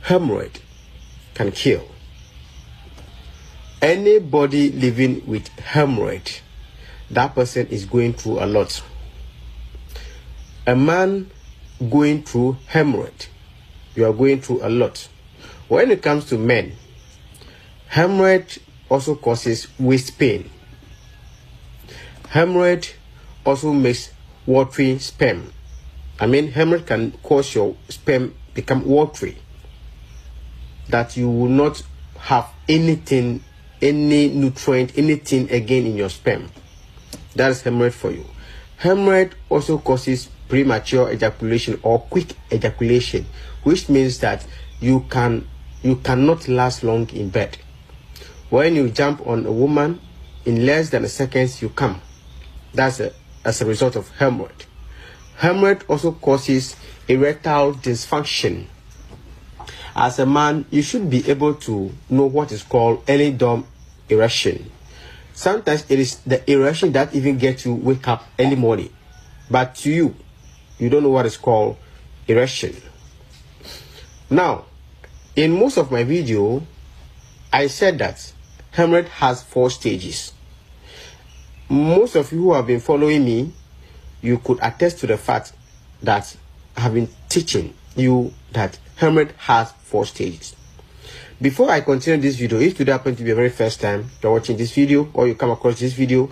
hemorrhoid can kill. Anybody living with hemorrhoid, that person is going through a lot. A man going through hemorrhoid, you are going through a lot. When it comes to men, hemorrhoid also causes waist pain. Hemorrhoid also makes watery sperm. Hemorrhoid can cause your sperm become watery, that you will not have anything, any nutrient, anything again in your sperm. That is hemorrhoid for you. Hemorrhoid also causes premature ejaculation or quick ejaculation, which means that you cannot last long in bed. When you jump on a woman, in less than a second you come. That's as a result of hemorrhoid. Hemorrhoid also causes erectile dysfunction. As a man, you should be able to know what is called early dawn erection. Sometimes it is the erection that even gets you wake up early morning. But to you, you don't know what is called erection. Now, in most of my video, I said that hemorrhoid has 4 stages. Most of you who have been following me, you could attest to the fact that I have been teaching you that hemorrhoid has 4 stages. Before I continue this video, if today happens to be the very first time you're watching this video or you come across this video,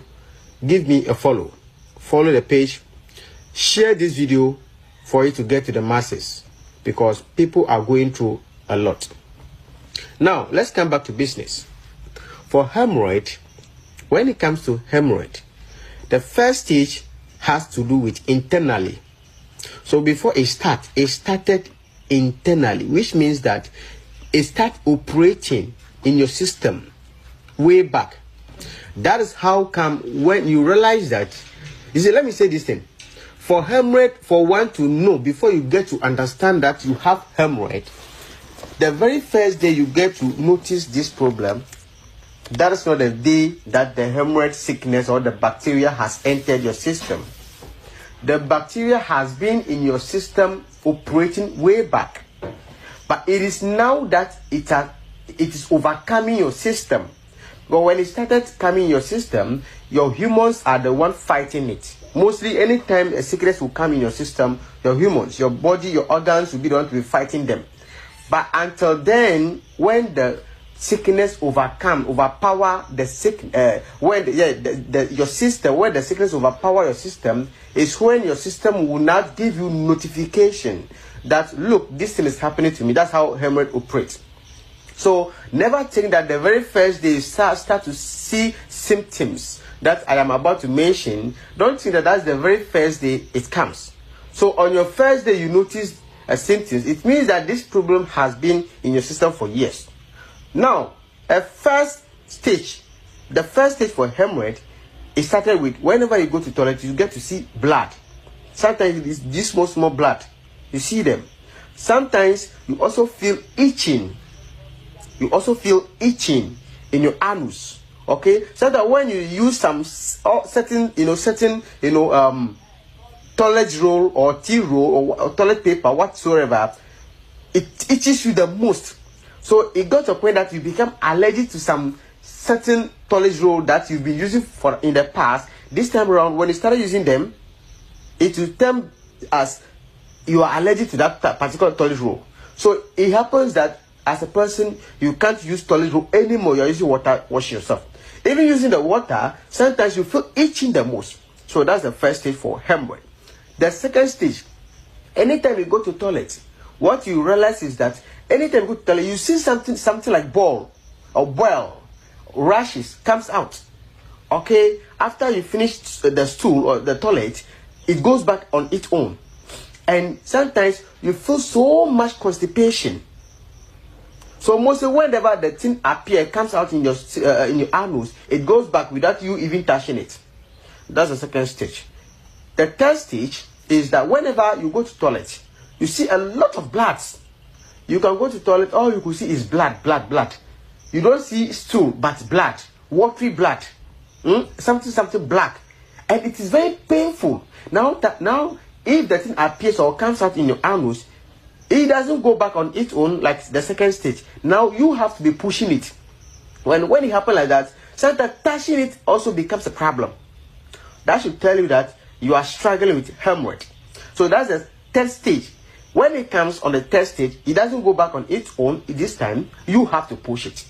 give me a follow. Follow the page. Share this video for it to get to the masses, because people are going through a lot. Now, let's come back to business. For hemorrhoid, when it comes to hemorrhoid, the first stage has to do with internally. So before it started internally, which means that it started operating in your system way back. That is how come when you realize that, you see, let me say this thing. For hemorrhoid, for one to know, before you get to understand that you have hemorrhoid, the very first day you get to notice this problem, that is not the day that the hemorrhoid sickness or the bacteria has entered your system. The bacteria has been in your system operating way back. But it is now that it is overcoming your system. But when it started coming your system, your humans are the one fighting it. Mostly anytime a sickness will come in your system, your humans, your body, your organs will be the one to be fighting them. But until then, when the sickness overpower the your system, when the sickness overpower your system, is when your system will not give you notification that, look, this thing is happening to me. That's how hemorrhoid operates. So never think that the very first day you start to see symptoms that I am about to mention, don't think that that's the very first day it comes. So on your first day you notice symptoms, it means that this problem has been in your system for years. Now, the first stage for hemorrhoid, it started with whenever you go to toilet, you get to see blood. Sometimes it is this small blood. You see them. Sometimes you also feel itching. You also feel itching in your anus. Okay, so that when you use some certain toilet roll or tea roll or toilet paper whatsoever, it itches you the most. So it got to a point that you become allergic to some certain toilet roll that you've been using for in the past. This time around, when you started using them, it will turn as you are allergic to that particular toilet roll. So it happens that as a person, you can't use toilet roll anymore. You're using water, wash yourself. Even using the water, sometimes you feel itching the most. So that's the first stage for hemorrhoid. The second stage, anytime you go to toilet, what you realize is that anytime you go to toilet, you see something like ball or boil, rashes comes out. Okay, after you finish the stool or the toilet, it goes back on its own. And sometimes you feel so much constipation. So mostly whenever the thing appears, comes out in your anus, it goes back without you even touching it. That's the second stage. The third stage is that whenever you go to toilet, you see a lot of blood. You can go to toilet, all you can see is blood. You don't see stool, but blood, watery blood, something black, and it is very painful. Now, if the thing appears or comes out in your anus, it doesn't go back on its own like the second stage. Now you have to be pushing it. When it happens like that, sometimes touching it also becomes a problem. That should tell you that you are struggling with hemorrhoid. So that's the third stage. When it comes on the third stage, it doesn't go back on its own. This time, you have to push it.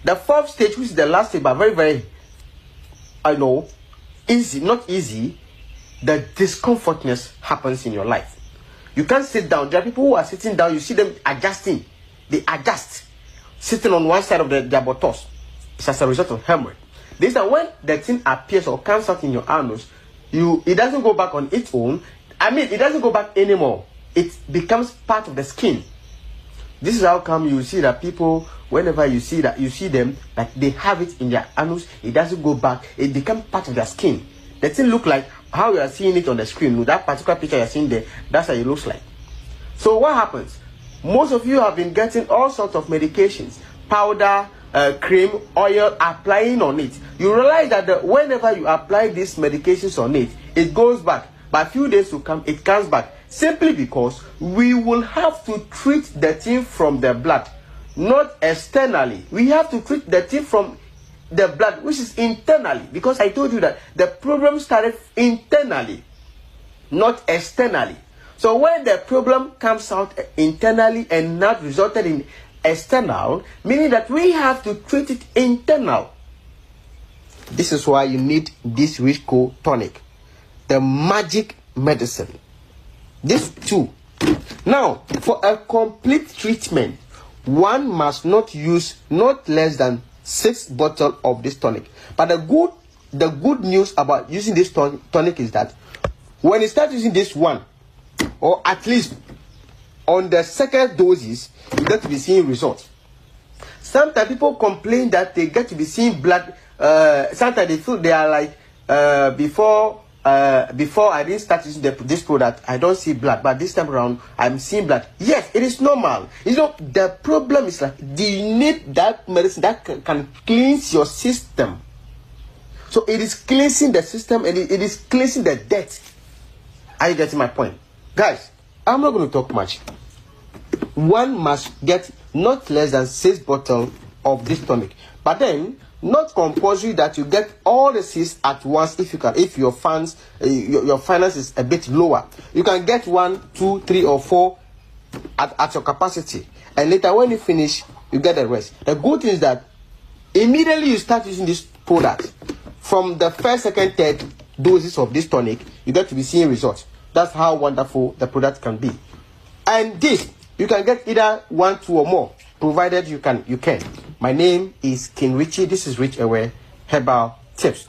The fourth stage, which is the last stage, but very, very, easy, not easy, the discomfortness happens in your life. You can't sit down. There are people who are sitting down, you see them adjusting. They adjust, sitting on one side of their buttocks. It's as a result of hemorrhoid. This is when the thing appears or comes out in your anus, it doesn't go back on its own. It doesn't go back anymore. It becomes part of the skin. This is how come you see that people, whenever you see them, like they have it in their anus, it doesn't go back. It becomes part of their skin. The thing look like how you are seeing it on the screen. With that particular picture you're seeing there, that's how it looks like. So what happens? Most of you have been getting all sorts of medications, powder, cream, oil, applying on it. You realize that whenever you apply these medications on it, it goes back. But a few days to come, it comes back. Simply because we will have to treat the thing from the blood, not externally. We have to treat the thing from the blood, which is internally. Because I told you that the problem started internally, not externally. So when the problem comes out internally and not resulted in external, meaning that we have to treat it internal. This is why you need this Richco tonic, the magic medicine. This too. Now, for a complete treatment, one must not use not less than 6 bottles of this tonic. But the good news about using this tonic is that when you start using this one, or at least on the second doses, you get to be seeing results. Sometimes people complain that they get to be seeing blood. Sometimes they feel they are like, before I didn't start using this product, I don't see blood, but this time around I'm seeing blood. Yes, it is normal. The problem is like, do you need that medicine that can cleanse your system? So it is cleansing the system, and it is cleansing the dirt. Are you getting my point? Guys, I'm not going to talk much. One must get not less than 6 bottles of this tonic. But then, not compulsory that you get all the 6 at once if you can. If your funds, your finance is a bit lower, you can get 1, 2, 3, or 4 at your capacity. And later when you finish, you get the rest. The good thing is that immediately you start using this product, from the first, second, third doses of this tonic, you get to be seeing results. That's how wonderful the product can be. And this, you can get either 1, 2, or more, provided you can. My name is King Richie. This is Rich Aware Herbal Tips.